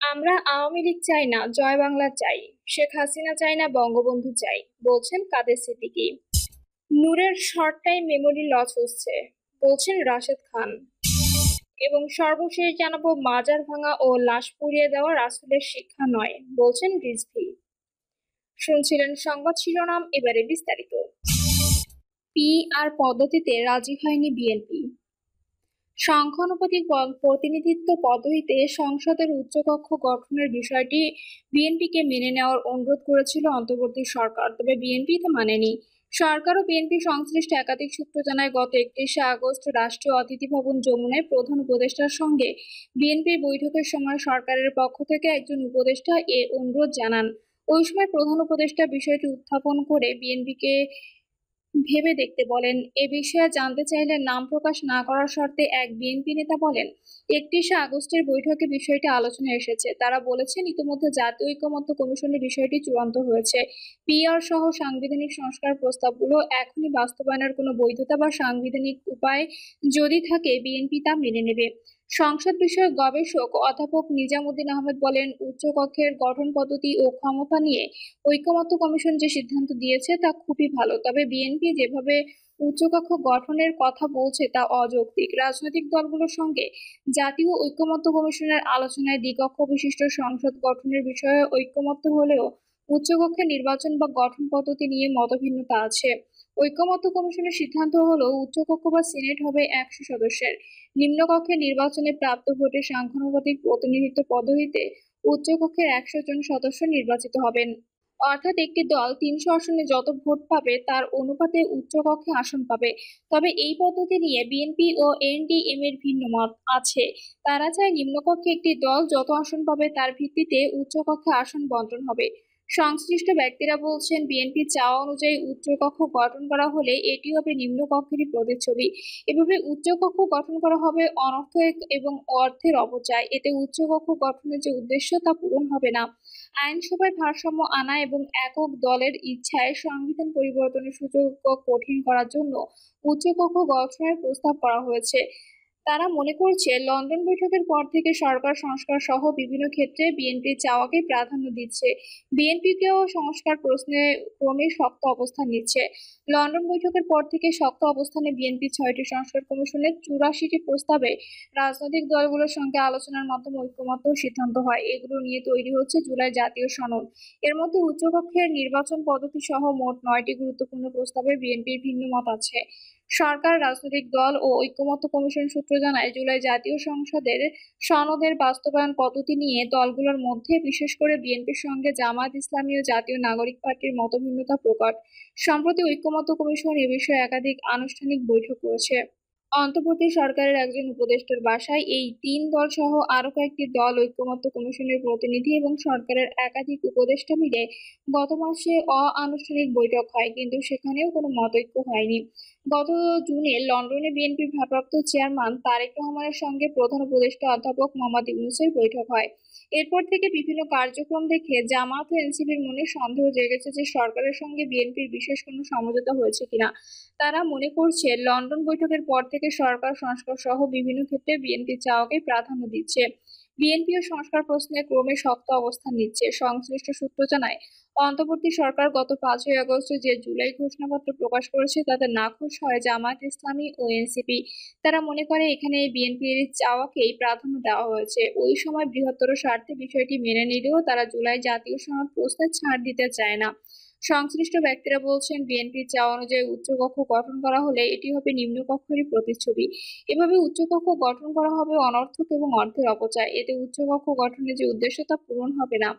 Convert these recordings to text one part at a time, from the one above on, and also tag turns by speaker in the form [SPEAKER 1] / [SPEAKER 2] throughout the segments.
[SPEAKER 1] আমরা আওয়ামী লীগ চাই না, জয় বাংলা চাই। শেখ হাসিনা চাই না, বঙ্গবন্ধু চাই, বলছেন কাদের সিদ্দিকী। নূরের শর্ট টাইম মেমোরি লস হচ্ছে, বলছেন রাশেদ খান। এবং সর্বশেষ জানাবো, মাজার ভাঙা ও লাশ পুড়িয়ে দেওয়া রাসূলের শিক্ষা নয়, বলছেন রিজভী। শুনছিলেন সংবাদ শিরোনাম, এবারে বিস্তারিত। পিআর পদ্ধতিতে রাজি হয়নি বিএনপি। সংখ্যানুপাতিক প্রতিনিধিত্ব পদ্ধতিতে সংসদের উচ্চকক্ষ গঠনের বিষয়টি বিএনপিকে মেনে নেওয়ার অনুরোধ করেছিল অন্তর্বর্তী সরকার, তবে বিএনপি তা মানেনি। সরকার ও বিএনপি সংশ্লিষ্ট একাধিক সূত্র জানায়, গত 31শে আগস্ট রাষ্ট্রীয় অতিথি ভবন যমুনায় প্রধান উপদেষ্টার সঙ্গে বিএনপির বৈঠকের সময় সরকারের পক্ষ থেকে একজন উপদেষ্টা এ অনুরোধ জানান। ওই সময় প্রধান উপদেষ্টা বিষয়টি উত্থাপন করে বিএনপিকে ভেবে দেখতে বলেন। এ বিষয়ে জানতে চাইলে নাম প্রকাশ না করার শর্তে এক বিএনপি নেতা বলেন, 31শে আগস্টের বৈঠকে বিষয়টি আলোচনায় এসেছে। তারা বলেছেন, ইতিমধ্যে জাতীয় ঐকমত্য কমিশনের বিষয়টি চূড়ান্ত হয়েছে। পিআর সহ সাংবিধানিক সংস্কার প্রস্তাবগুলো এখনই বাস্তবায়নের কোনো বৈধতা বা সাংবিধানিক উপায় যদি থাকে, বিএনপি তা মেনে নেবে। সংসদ বিষয়ক গবেষক অধ্যাপক নিজামুদ্দিন আহমেদ বলেন, উচ্চকক্ষের গঠন পদ্ধতি ও ক্ষমতা নিয়ে ঐকমত্য কমিশন যে সিদ্ধান্ত দিয়েছে তা খুবই ভালো, তবে বিএনপি যেভাবে উচ্চকক্ষ গঠনের কথা বলছে তা অযৌক্তিক। রাজনৈতিক দলগুলোর সঙ্গে জাতীয় ঐকমত্য কমিশনের আলোচনায় দ্বিকক্ষ বিশিষ্ট সংসদ গঠনের বিষয়ে ঐকমত্য হলেও উচ্চকক্ষের নির্বাচন বা গঠন পদ্ধতি নিয়ে মতভিন্নতা আছে। ঐকমত্য কমিশনের সিদ্ধান্ত হলো, উচ্চকক্ষ বা সিনেট হবে 100 সদস্যের, নিম্নকক্ষের নির্বাচনে প্রাপ্ত ভোটে সাংখ্যানুপাতিক প্রতিনিধিত্ব পদ্ধতিতে উচ্চকক্ষের 100 জন সদস্য নির্বাচিত হবেন। অর্থাৎ একটি দল 300 আসনে যত ভোট পাবে তার অনুপাতে উচ্চকক্ষে আসন পাবে। তবে এই পদ্ধতি নিয়ে বিএনপি ও এনডিএম এর ভিন্ন মত আছে। তারা চায় নিম্নকক্ষে একটি দল যত আসন পাবে তার ভিত্তিতে উচ্চকক্ষে আসন বন্টন হবে। সংশ্লিষ্ট ব্যক্তিরা বলছেন, বিএনপির চাওয়া অনুযায়ী উচ্চকক্ষ গঠন করা হলে এটি হবে নিম্নকক্ষেরই প্রতিচ্ছবি। এভাবে উচ্চকক্ষ গঠন করা হবে অনর্থক এবং অর্থের অপচয়। এতে উচ্চকক্ষ গঠনের যে উদ্দেশ্য তা পূরণ হবে না। আইনসভায় ভারসাম্য আনা এবং একক দলের ইচ্ছায় সংবিধান পরিবর্তনের সুযোগ কঠিন করার জন্য উচ্চকক্ষ গঠনের প্রস্তাব করা হয়েছে। তারা মনে করছে, লন্ডন বৈঠকের পর থেকে সরকার সংস্কার সহ বিভিন্ন ক্ষেত্রে বিএনপির চাওয়াকে প্রাধান্য দিচ্ছে। বিএনপিকেও সংস্কার প্রশ্নে ক্রমে শক্ত অবস্থান নিচ্ছে। লন্ডন বৈঠকের পর থেকে শক্ত অবস্থানে বিএনপি 6টি সংস্কার কমিশনের 84টি প্রস্তাবে রাজনৈতিক দলগুলোর সঙ্গে আলোচনার মাধ্যমে ঐকমত্য সিদ্ধান্ত হয়। এগুলো নিয়ে তৈরি হচ্ছে জুলাই জাতীয় সনদ। এর মধ্যে উচ্চকক্ষের নির্বাচন পদ্ধতি সহ মোট 9টি গুরুত্বপূর্ণ প্রস্তাবে বিএনপির ভিন্ন মত আছে। সরকার, রাজনৈতিক দল ও ঐকমত্য কমিশন সূত্র জানায়, জুলাই জাতীয় সংসদের সনদের বাস্তবায়ন পদ্ধতি নিয়ে দলগুলোর মধ্যে, বিশেষ করে বিএনপির সঙ্গে জামায়াত ইসলামী ও জাতীয় নাগরিক পার্টির মতভিন্নতা প্রকট। সম্প্রতি ঐকমত্য কমিশন এ বিষয়ে একাধিক আনুষ্ঠানিক বৈঠক করেছে। অন্তর্বর্তী সরকারের একজন উপদেষ্টার বাসায় এই 3 দল সহ আরো কয়েকটি দল, ঐকমত্য কমিশনের প্রতিনিধি এবং সরকারের একাধিক উপদেষ্টা মিলে গত মাসে অ-আনুষ্ঠানিক বৈঠক হয়, কিন্তু সেখানেও কোনো মতৈক্য হয়নি। গত জুনে লন্ডনে বিএনপির ভারপ্রাপ্ত চেয়ারম্যান তারেক রহমানের সঙ্গে প্রধান উপদেষ্টা অধ্যাপক মোহাম্মদ ইউনূসের বৈঠক হয়। এরপর থেকে বিভিন্ন কার্যক্রম দেখে জামায়াত ও এনসিপির মনে সন্দেহ জেগেছে যে সরকারের সঙ্গে বিএনপির বিশেষ কোনো সমঝোতা হয়েছে কিনা। তারা মনে করছে, লন্ডন বৈঠকের পর থেকে সরকার সংস্কার সহ বিভিন্ন ক্ষেত্রে বিএনপির চাওয়াকে প্রাধান্য দিচ্ছে। বিএনপিও সংস্কার প্রশ্নে ক্রমে শক্ত অবস্থান নিচ্ছে। সংশ্লিষ্ট সূত্র জানায়, অন্তর্বর্তী সরকার গত 5ই আগস্ট যে জুলাই ঘোষণাপত্র প্রকাশ করেছে তাতে নাখোশ হয় জামায়াত ইসলামী ও এনসিপি। তারা মনে করে, এখানে বিএনপির চাওয়াকেই প্রাধান্য দেওয়া হয়েছে। ওই সময় বৃহত্তর স্বার্থে বিষয়টি মেনে নিলেও তারা জুলাই জাতীয় সনদ প্রশ্নে ছাড় দিতে চায় না। সংশ্লিষ্ট ব্যক্তিরা বলছেন, বিএনপির চাওয়া অনুযায়ী উচ্চকক্ষ গঠন করা হলে এটি হবে নিম্নকক্ষেরই প্রতিচ্ছবি। এভাবে উচ্চকক্ষ গঠন করা হবে অনর্থক এবং অর্থের অপচয়। এতে উচ্চকক্ষ গঠনের যে উদ্দেশ্য তা পূরণ হবে না।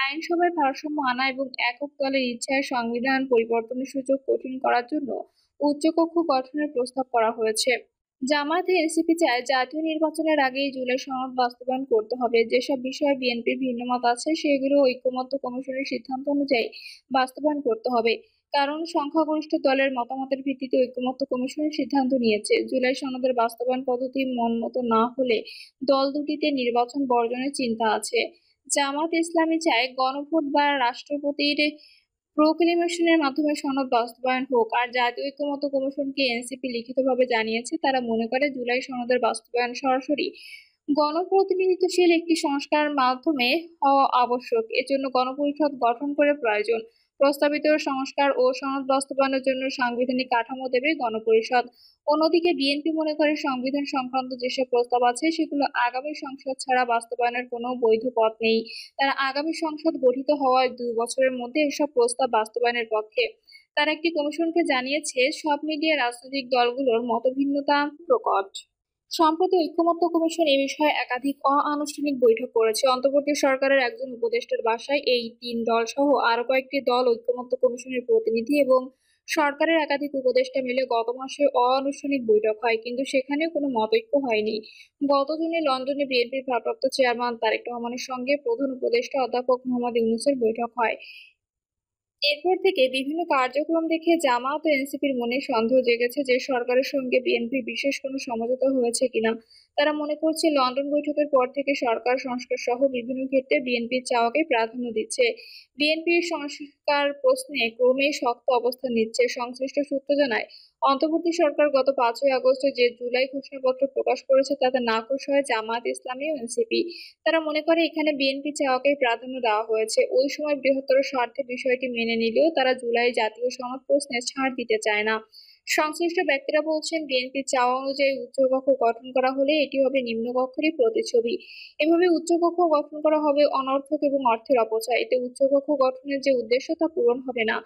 [SPEAKER 1] আইনসভায় ভারসাম্য আনা এবং একক দলের ইচ্ছায় সংবিধান পরিবর্তনের সুযোগ কঠিন করার জন্য উচ্চকক্ষ গঠনের প্রস্তাব করা হয়েছে। জামায়াত ও এনসিপি চায়, জাতীয় নির্বাচনের আগেই জুলাই সনদ বাস্তবায়ন করতে হবে। যেসব বিষয়ে বিএনপির ভিন্নমত আছে সেগুলো ঐকমত্য কমিশনের সিদ্ধান্ত অনুযায়ী বাস্তবায়ন করতে হবে। কারণ সংখ্যাগরিষ্ঠ দলের মতামতের ভিত্তিতে ঐকমত্য কমিশন সিদ্ধান্ত নিয়েছে। জুলাই সনদের বাস্তবায়ন পদ্ধতি মনমতো না হলে দল দুটিতে নির্বাচন বর্জনের চিন্তা আছে। জামায়াত ইসলামী চায়, গণভোট বা রাষ্ট্রপতির প্রোক্লেমেশনের মাধ্যমে সনদ বাস্তবায়ন হোক। আর জাতীয় ঐকমত্য কমিশনকে এনসিপি লিখিতভাবে জানিয়েছে, তারা মনে করে জুলাই সনদের বাস্তবায়ন সরাসরি গণপ্রতিনিধিত্বশীল একটি সংস্কার মাধ্যমে হওয়া আবশ্যক, এজন্য গণপরিষদ গঠন করে প্রয়োজন। প্রস্তাবিত সংস্কার ও সনদ বাস্তবায়নের জন্য সাংবিধানিক কাঠামো দেবে গণপরিষদ। অন্যদিকে বিএনপি মনে করে সংবিধান সংক্রান্ত যেসব প্রস্তাব আছে সেগুলো আগামী সংসদ ছাড়া বাস্তবায়নের কোনো বৈধ পথ নেই। তারা আগামী সংসদ গঠিত হওয়ার 2 বছরের মধ্যে এসব প্রস্তাব বাস্তবায়নের পক্ষে। তারা একটি কমিশনকে জানিয়েছে, সব মিলিয়ে রাজনৈতিক দলগুলোর মতভিন্নতা প্রকট। সম্প্রতি ঐকমত্য কমিশন এ বিষয়ে একাধিক অনানুষ্ঠানিক বৈঠক করেছে। অন্তর্বর্তী সরকারের একজন উপদেষ্টার বাসায় এই 3 দল সহ আরো কয়েকটি দল ঐকমত্য কমিশনের প্রতিনিধি এবং সরকারের একাধিক উপদেষ্টা মিলে গত মাসে অনানুষ্ঠানিক বৈঠক হয়, কিন্তু সেখানেও কোনো মতৈক্য হয়নি। গত জুনে লন্ডনে বিএনপির ভারপ্রাপ্ত চেয়ারম্যান তারেক রহমানের সঙ্গে প্রধান উপদেষ্টা অধ্যাপক মোহাম্মদ ইউনূসের বৈঠক হয়। এরপর থেকে বিভিন্ন কার্যক্রম দেখে জামায়াত ও এনসিপির মনে সন্দেহ জেগেছে যে সরকারের সঙ্গে বিএনপির বিশেষ কোনো সমঝোতা হয়েছে কিনা। তারা মনে করছে, লন্ডন বৈঠকের পর থেকে সরকার সংস্কার সহ বিভিন্ন ক্ষেত্রে বিএনপির চাওয়াকে প্রাধান্য দিচ্ছে। বিএনপির সংস্কার প্রশ্নে ক্রমেই শক্ত অবস্থান নিচ্ছে। সংশ্লিষ্ট সূত্র জানায়, অন্তর্বর্তী সরকার গত 5ই আগস্ট যে জুলাই ঘোষণাপত্র প্রকাশ করেছে তাতে নাখোশ হয় জামায়াত ইসলামী ও এনসিপি। তারা মনে করে এখানে বিএনপি চাওয়াকেই প্রাধান্য দেওয়া হয়েছে। ওই সময় বৃহত্তর স্বার্থে বিষয়টি মেনে নিলেও তারা জুলাই জাতীয় সনদ প্রশ্নে ছাড় দিতে চায় না। সংশ্লিষ্ট ব্যক্তিরা বলছেন, বিএনপির চাওয়া অনুযায়ী উচ্চকক্ষ গঠন করা হলে এটি হবে নিম্নকক্ষেরই প্রতিছবি। এভাবে উচ্চকক্ষ গঠন করা হবে অনর্থক এবং অর্থের অপচয়। এতে উচ্চকক্ষ গঠনের যে উদ্দেশ্য তা পূরণ হবে না।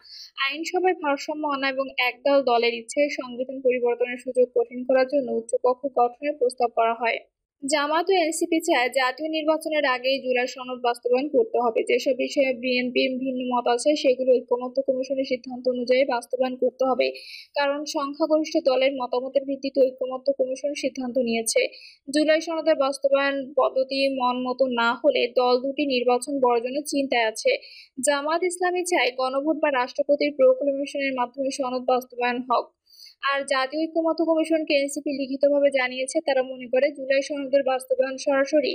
[SPEAKER 1] আইনসভায় ভারসাম্য আনা এবং একদল দলের ইচ্ছায় সংবিধান পরিবর্তনের সুযোগ কঠিন করার জন্য উচ্চকক্ষ গঠনের প্রস্তাব করা হয়। জামায়াত ও এনসিপি চায় জাতীয় নির্বাচনের আগেই জুলাই সনদ বাস্তবায়ন করতে হবে। যেসব বিষয়ে বিএনপির ভিন্ন মত আছে সেগুলো ঐকমত্য কমিশনের সিদ্ধান্ত অনুযায়ী বাস্তবায়ন করতে হবে। কারণ সংখ্যাগরিষ্ঠ দলের মতামতের ভিত্তিতে ঐকমত্য কমিশন সিদ্ধান্ত নিয়েছে। জুলাই সনদের বাস্তবায়ন পদ্ধতি মনমতো না হলে দল দুটি নির্বাচন বর্জনের চিন্তায় আছে। জামায়াত ইসলামী চায় গণভোট বা রাষ্ট্রপতির প্রক্লেমেশনের মাধ্যমে সনদ বাস্তবায়ন হোক। আর জাতীয় ঐকমত্য কমিশনকে এনসিপি লিখিতভাবে জানিয়েছে, তারা মনে করে জুলাই সনদের বাস্তবায়ন সরাসরি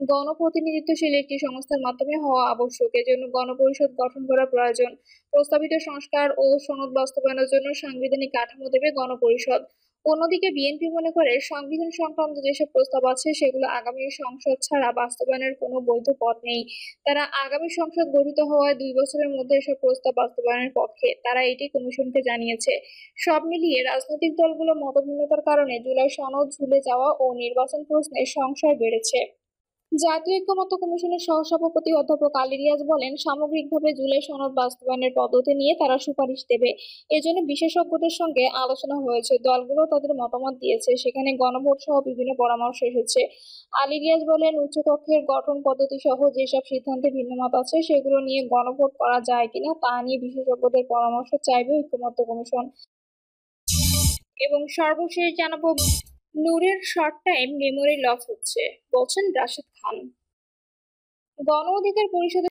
[SPEAKER 1] গণপ্রতিনিধিত্বশীল একটি সংস্থার মাধ্যমে হওয়া আবশ্যক, এজন্য গণপরিষদ গঠন করা প্রয়োজন। প্রস্তাবিত সংস্কার ও সনদ বাস্তবায়নের জন্য সাংবিধানিক কাঠামো দেবে গণপরিষদ। অন্যদিকে বিএনপি মনে করে, সংবিধান সংক্রান্ত যেসব প্রস্তাব আছে সেগুলো আগামী সংসদ ছাড়া বাস্তবায়নের কোনো বৈধ পথ নেই। তারা আগামী সংসদ গঠিত হওয়ায় 2 বছরের মধ্যে এসব প্রস্তাব বাস্তবায়নের পক্ষে। তারা এটি কমিশনকে জানিয়েছে। সব মিলিয়ে রাজনৈতিক দলগুলোর মতভিন্নতার কারণে জুলাই সনদ ঝুলে যাওয়া ও নির্বাচন প্রশ্নে সংশয় বেড়েছে। জাতীয় ঐকমত্য কমিশনের সহসভাপতি অধ্যাপক আলী রিয়াজ বলেন, সামগ্রিকভাবে জুলাই সনদ বাস্তবায়নের পদ্ধতি নিয়ে তারা সুপারিশ দেবে। এজন্য বিশেষজ্ঞদের সঙ্গে আলোচনা হয়েছে। দলগুলো তাদের মতামত দিয়েছে। সেখানে গণভোট সহ বিভিন্ন পরামর্শ এসেছে। আলী রিয়াজ বলেন, উচ্চকক্ষের গঠন পদ্ধতি সহ যেসব সিদ্ধান্তে ভিন্নমত আছে সেগুলো নিয়ে গণভোট করা যায় কিনা তা নিয়ে বিশেষজ্ঞদের পরামর্শ চাইবে ঐকমত্য কমিশন। এবং সর্বশেষ জানাবো, নূরের শর্ট টাইম মেমোরি লস হচ্ছে, বলছেন রাশেদ খান। গণ অধিকার পরিষদের